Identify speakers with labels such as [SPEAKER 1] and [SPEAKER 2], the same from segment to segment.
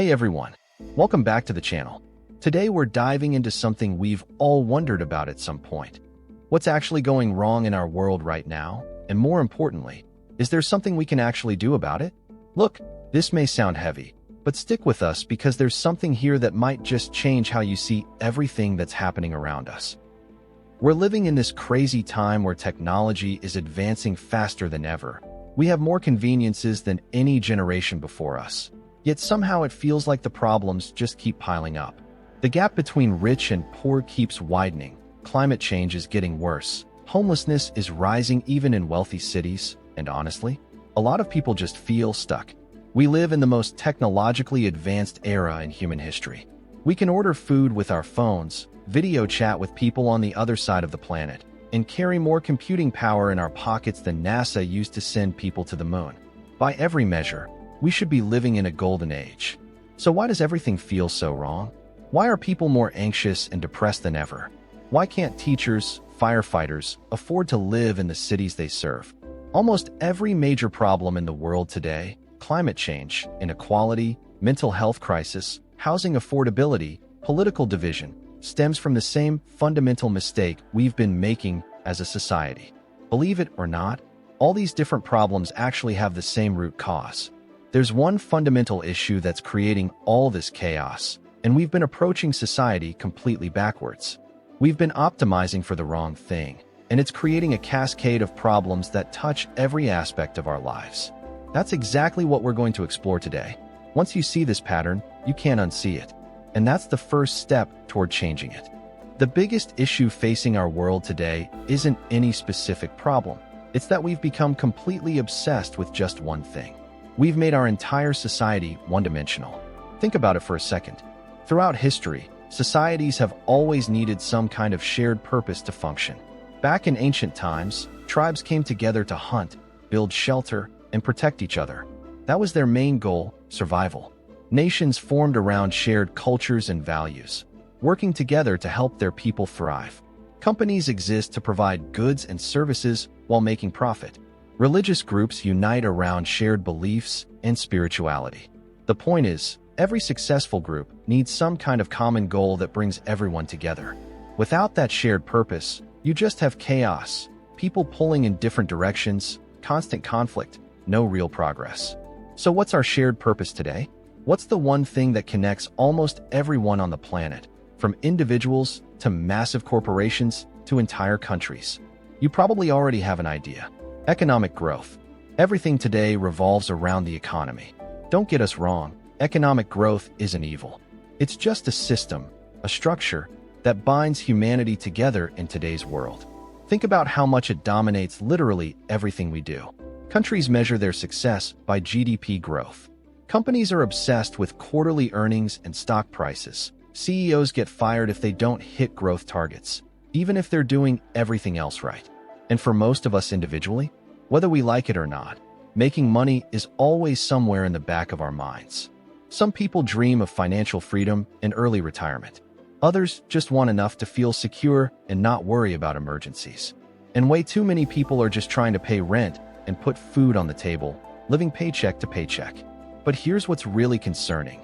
[SPEAKER 1] Hey everyone, welcome back to the channel. Today we're diving into something we've all wondered about at some point. What's actually going wrong in our world right now? And more importantly, is there something we can actually do about it? Look, this may sound heavy, but stick with us because there's something here that might just change how you see everything that's happening around us. We're living in this crazy time where technology is advancing faster than ever. We have more conveniences than any generation before us. Yet somehow it feels like the problems just keep piling up. The gap between rich and poor keeps widening. Climate change is getting worse. Homelessness is rising even in wealthy cities. And honestly, a lot of people just feel stuck. We live in the most technologically advanced era in human history. We can order food with our phones, video chat with people on the other side of the planet, and carry more computing power in our pockets than NASA used to send people to the moon. By every measure, we should be living in a golden age. So why does everything feel so wrong? Why are people more anxious and depressed than ever? Why can't teachers, firefighters afford to live in the cities they serve? Almost every major problem in the world today, climate change, inequality, mental health crisis, housing affordability, political division, stems from the same fundamental mistake we've been making as a society. Believe it or not, all these different problems actually have the same root cause. There's one fundamental issue that's creating all this chaos, and we've been approaching society completely backwards. We've been optimizing for the wrong thing, and it's creating a cascade of problems that touch every aspect of our lives. That's exactly what we're going to explore today. Once you see this pattern, you can't unsee it. And that's the first step toward changing it. The biggest issue facing our world today isn't any specific problem. It's that we've become completely obsessed with just one thing. We've made our entire society one-dimensional. Think about it for a second. Throughout history, societies have always needed some kind of shared purpose to function. Back in ancient times, tribes came together to hunt, build shelter, and protect each other. That was their main goal, survival. Nations formed around shared cultures and values, working together to help their people thrive. Companies exist to provide goods and services while making profit. Religious groups unite around shared beliefs and spirituality. The point is, every successful group needs some kind of common goal that brings everyone together. Without that shared purpose, you just have chaos, people pulling in different directions, constant conflict, no real progress. So what's our shared purpose today? What's the one thing that connects almost everyone on the planet, from individuals to massive corporations to entire countries? You probably already have an idea. Economic growth. Everything today revolves around the economy. Don't get us wrong, economic growth isn't evil. It's just a system, a structure, that binds humanity together in today's world. Think about how much it dominates literally everything we do. Countries measure their success by GDP growth. Companies are obsessed with quarterly earnings and stock prices. CEOs get fired if they don't hit growth targets, even if they're doing everything else right. And for most of us individually, whether we like it or not, making money is always somewhere in the back of our minds. Some people dream of financial freedom and early retirement. Others just want enough to feel secure and not worry about emergencies. And way too many people are just trying to pay rent and put food on the table, living paycheck to paycheck. But here's what's really concerning.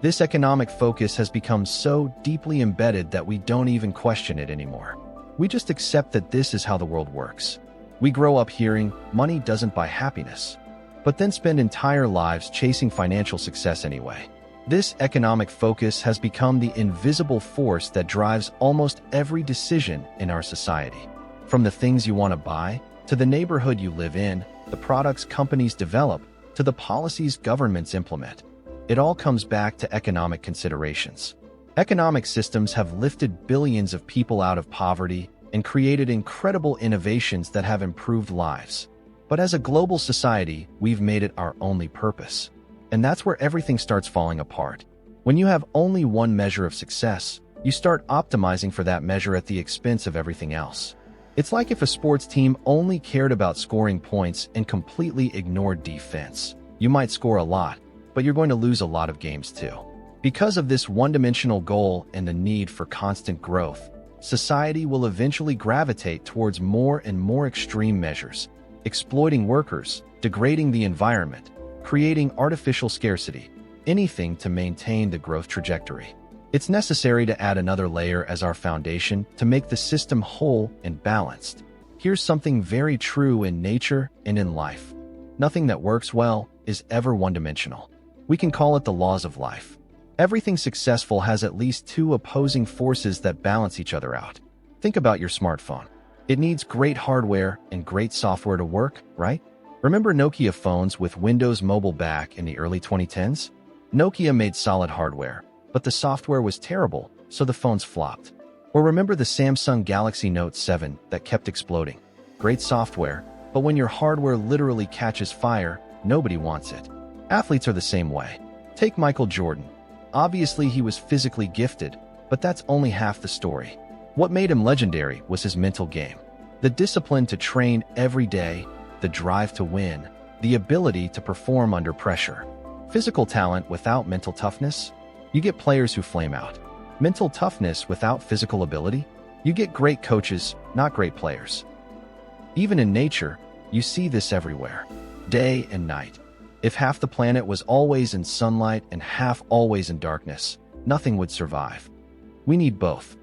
[SPEAKER 1] This economic focus has become so deeply embedded that we don't even question it anymore. We just accept that this is how the world works. We grow up hearing, money doesn't buy happiness, but then spend entire lives chasing financial success anyway. This economic focus has become the invisible force that drives almost every decision in our society. From the things you want to buy, to the neighborhood you live in, the products companies develop, to the policies governments implement. It all comes back to economic considerations. Economic systems have lifted billions of people out of poverty and created incredible innovations that have improved lives. But as a global society, we've made it our only purpose. And that's where everything starts falling apart. When you have only one measure of success, you start optimizing for that measure at the expense of everything else. It's like if a sports team only cared about scoring points and completely ignored defense. You might score a lot, but you're going to lose a lot of games too. Because of this one-dimensional goal and the need for constant growth, society will eventually gravitate towards more and more extreme measures, exploiting workers, degrading the environment, creating artificial scarcity, anything to maintain the growth trajectory. It's necessary to add another layer as our foundation to make the system whole and balanced. Here's something very true in nature and in life. Nothing that works well is ever one-dimensional. We can call it the laws of life. Everything successful has at least two opposing forces that balance each other out. Think about your smartphone. It needs great hardware and great software to work, right? Remember Nokia phones with Windows Mobile back in the early 2010s? Nokia made solid hardware, but the software was terrible, so the phones flopped. Or remember the Samsung Galaxy Note 7 that kept exploding? Great software, but when your hardware literally catches fire, nobody wants it. Athletes are the same way. Take Michael Jordan. Obviously, he was physically gifted, but that's only half the story. What made him legendary was his mental game. The discipline to train every day, the drive to win, the ability to perform under pressure. Physical talent without mental toughness? You get players who flame out. Mental toughness without physical ability? You get great coaches, not great players. Even in nature, you see this everywhere. Day and night. If half the planet was always in sunlight and half always in darkness, nothing would survive. We need both.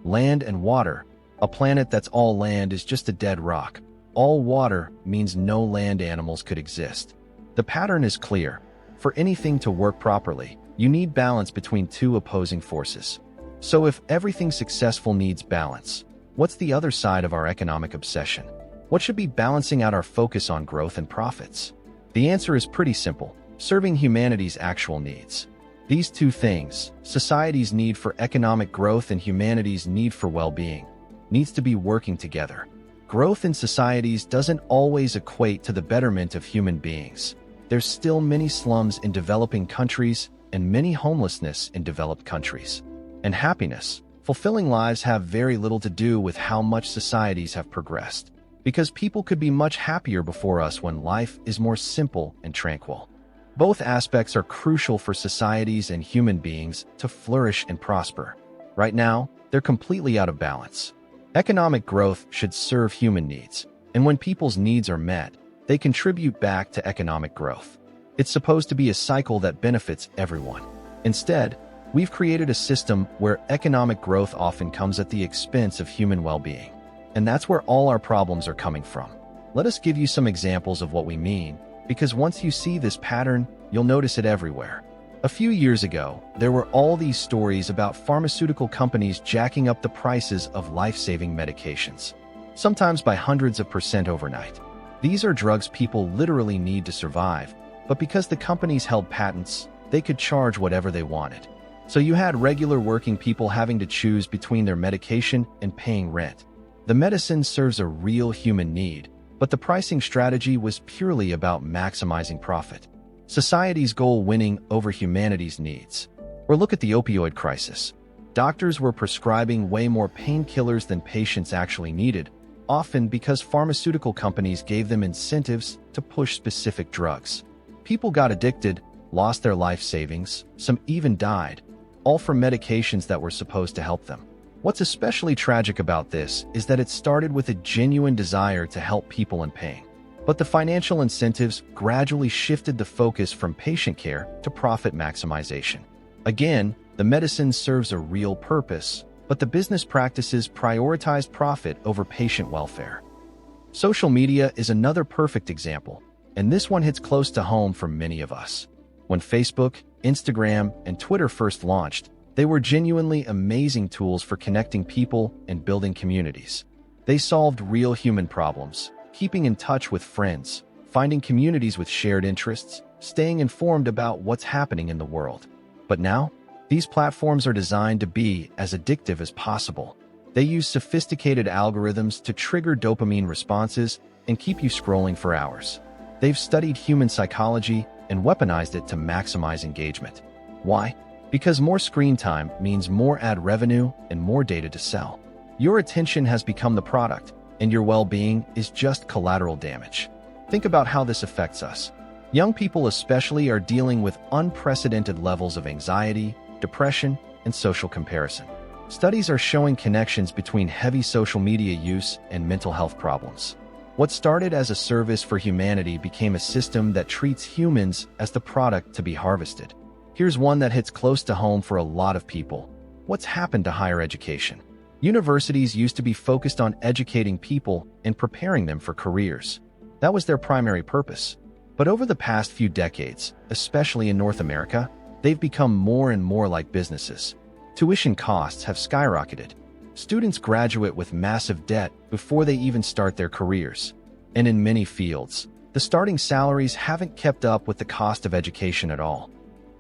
[SPEAKER 1] Land and water. A planet that's all land is just a dead rock. All water means no land animals could exist. The pattern is clear. For anything to work properly, you need balance between two opposing forces. So if everything successful needs balance, what's the other side of our economic obsession? What should be balancing out our focus on growth and profits? The answer is pretty simple: serving humanity's actual needs. These two things, society's need for economic growth and humanity's need for well-being, needs to be working together. Growth in societies doesn't always equate to the betterment of human beings. There's still many slums in developing countries and many homelessness in developed countries. And happiness, fulfilling lives have very little to do with how much societies have progressed, because people could be much happier before us when life is more simple and tranquil. Both aspects are crucial for societies and human beings to flourish and prosper. Right now, they're completely out of balance. Economic growth should serve human needs, and when people's needs are met, they contribute back to economic growth. It's supposed to be a cycle that benefits everyone. Instead, we've created a system where economic growth often comes at the expense of human well-being. And that's where all our problems are coming from. Let us give you some examples of what we mean, because once you see this pattern, you'll notice it everywhere. A few years ago, there were all these stories about pharmaceutical companies jacking up the prices of life-saving medications, sometimes by hundreds of % overnight. These are drugs people literally need to survive, but because the companies held patents, they could charge whatever they wanted. So you had regular working people having to choose between their medication and paying rent. The medicine serves a real human need, but the pricing strategy was purely about maximizing profit. Society's goal winning over humanity's needs. Or look at the opioid crisis. Doctors were prescribing way more painkillers than patients actually needed, often because pharmaceutical companies gave them incentives to push specific drugs. People got addicted, lost their life savings, some even died, all from medications that were supposed to help them. What's especially tragic about this is that it started with a genuine desire to help people in pain. But the financial incentives gradually shifted the focus from patient care to profit maximization. Again, the medicine serves a real purpose, but the business practices prioritize profit over patient welfare. Social media is another perfect example, and this one hits close to home for many of us. When Facebook, Instagram, and Twitter first launched, they were genuinely amazing tools for connecting people and building communities. They solved real human problems, keeping in touch with friends, finding communities with shared interests, staying informed about what's happening in the world. But now, these platforms are designed to be as addictive as possible. They use sophisticated algorithms to trigger dopamine responses and keep you scrolling for hours. They've studied human psychology and weaponized it to maximize engagement. Why? Because more screen time means more ad revenue and more data to sell. Your attention has become the product, and your well-being is just collateral damage. Think about how this affects us. Young people especially are dealing with unprecedented levels of anxiety, depression, and social comparison. Studies are showing connections between heavy social media use and mental health problems. What started as a service for humanity became a system that treats humans as the product to be harvested. Here's one that hits close to home for a lot of people. What's happened to higher education? Universities used to be focused on educating people and preparing them for careers. That was their primary purpose. But over the past few decades, especially in North America, they've become more and more like businesses. Tuition costs have skyrocketed. Students graduate with massive debt before they even start their careers. And in many fields, the starting salaries haven't kept up with the cost of education at all.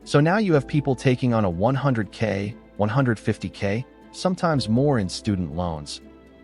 [SPEAKER 1] So now you have people taking on a $100K, $150K, sometimes more in student loans,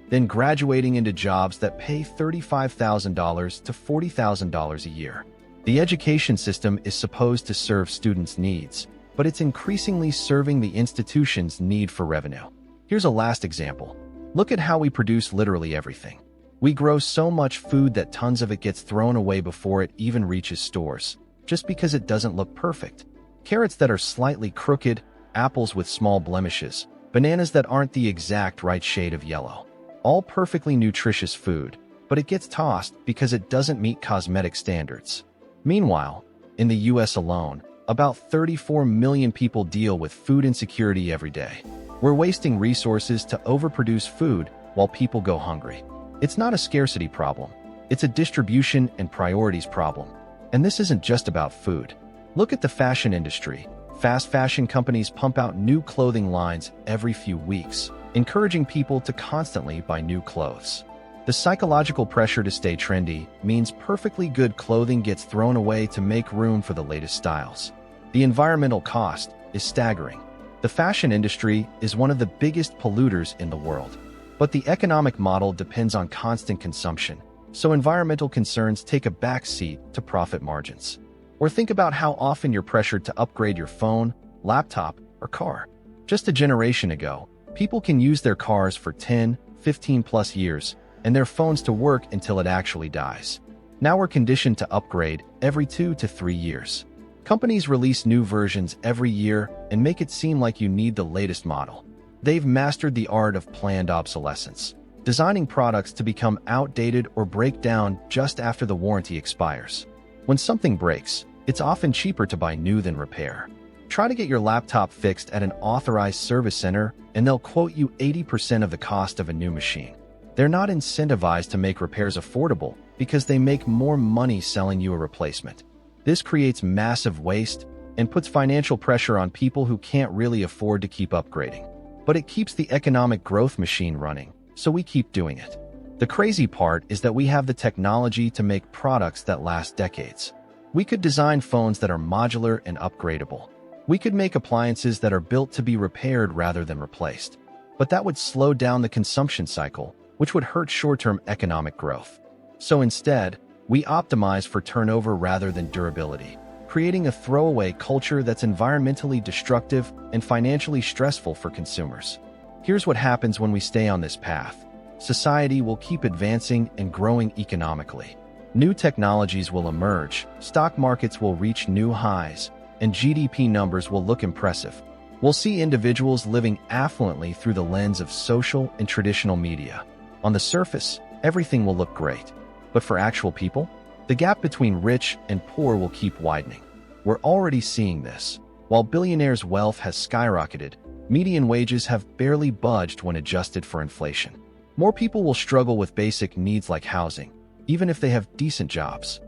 [SPEAKER 1] then graduating into jobs that pay $35,000 to $40,000 a year. The education system is supposed to serve students' needs, but it's increasingly serving the institution's need for revenue. Here's a last example. Look at how we produce literally everything. We grow so much food that tons of it gets thrown away before it even reaches stores, just because it doesn't look perfect. Carrots that are slightly crooked, apples with small blemishes, bananas that aren't the exact right shade of yellow. All perfectly nutritious food, but it gets tossed because it doesn't meet cosmetic standards. Meanwhile, in the US alone, about 34 million people deal with food insecurity every day. We're wasting resources to overproduce food while people go hungry. It's not a scarcity problem. It's a distribution and priorities problem. And this isn't just about food. Look at the fashion industry. Fast fashion companies pump out new clothing lines every few weeks, encouraging people to constantly buy new clothes. The psychological pressure to stay trendy means perfectly good clothing gets thrown away to make room for the latest styles. The environmental cost is staggering. The fashion industry is one of the biggest polluters in the world. But the economic model depends on constant consumption, so environmental concerns take a back seat to profit margins. Or think about how often you're pressured to upgrade your phone, laptop, or car. Just a generation ago, people can use their cars for 10, 15 plus years, and their phones to work until it actually dies. Now we're conditioned to upgrade every 2 to 3 years. Companies release new versions every year and make it seem like you need the latest model. They've mastered the art of planned obsolescence, designing products to become outdated or break down just after the warranty expires. When something breaks, it's often cheaper to buy new than repair. Try to get your laptop fixed at an authorized service center, and they'll quote you 80% of the cost of a new machine. They're not incentivized to make repairs affordable because they make more money selling you a replacement. This creates massive waste and puts financial pressure on people who can't really afford to keep upgrading. But it keeps the economic growth machine running, so we keep doing it. The crazy part is that we have the technology to make products that last decades. We could design phones that are modular and upgradable. We could make appliances that are built to be repaired rather than replaced. But that would slow down the consumption cycle, which would hurt short-term economic growth. So instead, we optimize for turnover rather than durability, creating a throwaway culture that's environmentally destructive and financially stressful for consumers. Here's what happens when we stay on this path. Society will keep advancing and growing economically. New technologies will emerge, stock markets will reach new highs, and GDP numbers will look impressive. We'll see individuals living affluently through the lens of social and traditional media. On the surface, everything will look great. But for actual people, the gap between rich and poor will keep widening. We're already seeing this. While billionaires' wealth has skyrocketed, median wages have barely budged when adjusted for inflation. More people will struggle with basic needs like housing, even if they have decent jobs.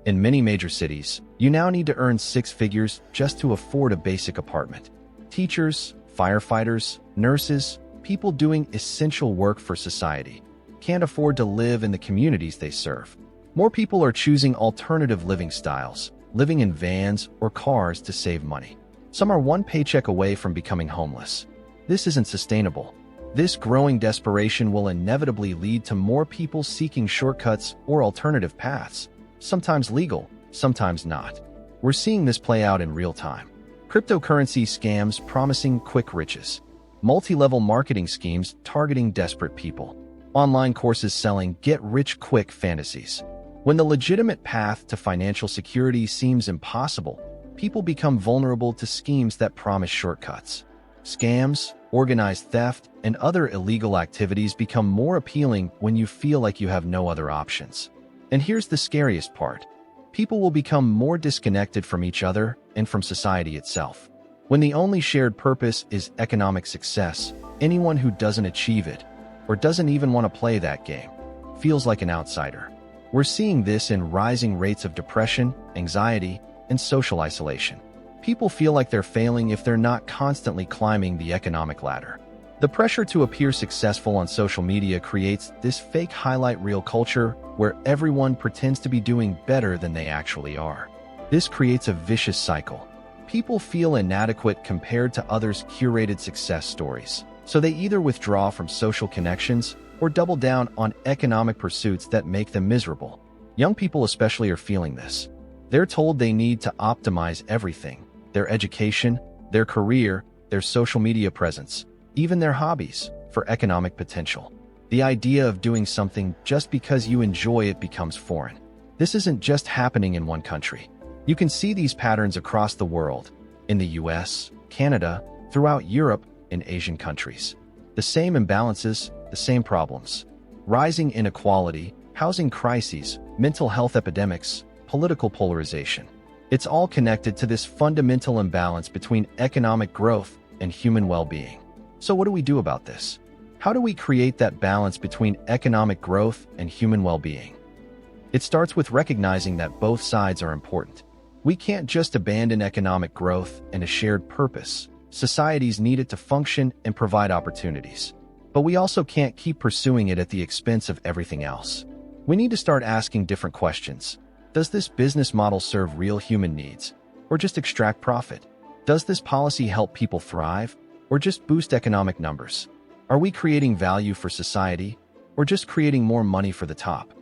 [SPEAKER 1] In many major cities, you now need to earn 6 figures just to afford a basic apartment. Teachers, firefighters, nurses, people doing essential work for society can't afford to live in the communities they serve. More people are choosing alternative living styles, living in vans or cars to save money. Some are one paycheck away from becoming homeless. This isn't sustainable. This growing desperation will inevitably lead to more people seeking shortcuts or alternative paths, sometimes legal, sometimes not. We're seeing this play out in real time. Cryptocurrency scams promising quick riches, multi-level marketing schemes targeting desperate people, online courses selling get-rich-quick fantasies. When the legitimate path to financial security seems impossible, people become vulnerable to schemes that promise shortcuts. Scams, organized theft, and other illegal activities become more appealing when you feel like you have no other options. And here's the scariest part. People will become more disconnected from each other and from society itself. When the only shared purpose is economic success, anyone who doesn't achieve it, or doesn't even want to play that game, feels like an outsider. We're seeing this in rising rates of depression, anxiety, and social isolation. People feel like they're failing if they're not constantly climbing the economic ladder. The pressure to appear successful on social media creates this fake highlight reel culture where everyone pretends to be doing better than they actually are. This creates a vicious cycle. People feel inadequate compared to others' curated success stories, so they either withdraw from social connections or double down on economic pursuits that make them miserable. Young people especially are feeling this. They're told they need to optimize everything: their education, their career, their social media presence, even their hobbies, for economic potential. The idea of doing something just because you enjoy it becomes foreign. This isn't just happening in one country. You can see these patterns across the world, in the US, Canada, throughout Europe, and Asian countries. The same imbalances, the same problems. Rising inequality, housing crises, mental health epidemics, political polarization. It's all connected to this fundamental imbalance between economic growth and human well-being. So what do we do about this? How do we create that balance between economic growth and human well-being? It starts with recognizing that both sides are important. We can't just abandon economic growth and a shared purpose. Societies need it to function and provide opportunities. But we also can't keep pursuing it at the expense of everything else. We need to start asking different questions. Does this business model serve real human needs, or just extract profit? Does this policy help people thrive, or just boost economic numbers? Are we creating value for society, or just creating more money for the top?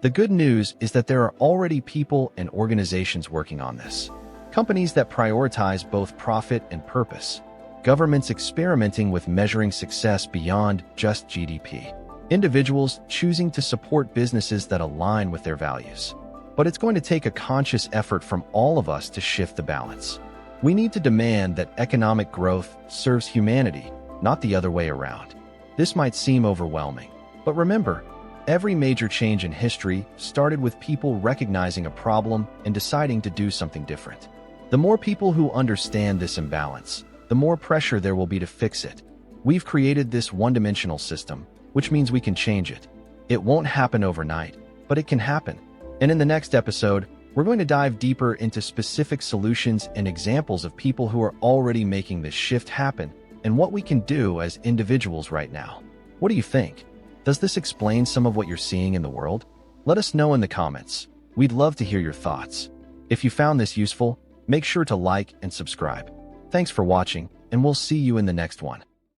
[SPEAKER 1] The good news is that there are already people and organizations working on this. Companies that prioritize both profit and purpose. Governments experimenting with measuring success beyond just GDP. Individuals choosing to support businesses that align with their values. But it's going to take a conscious effort from all of us to shift the balance. We need to demand that economic growth serves humanity, not the other way around. This might seem overwhelming, but remember, every major change in history started with people recognizing a problem and deciding to do something different. The more people who understand this imbalance, the more pressure there will be to fix it. We've created this one-dimensional system, which means we can change it. It won't happen overnight, but it can happen. And in the next episode, we're going to dive deeper into specific solutions and examples of people who are already making this shift happen and what we can do as individuals right now. What do you think? Does this explain some of what you're seeing in the world? Let us know in the comments. We'd love to hear your thoughts. If you found this useful, make sure to like and subscribe. Thanks for watching, and we'll see you in the next one.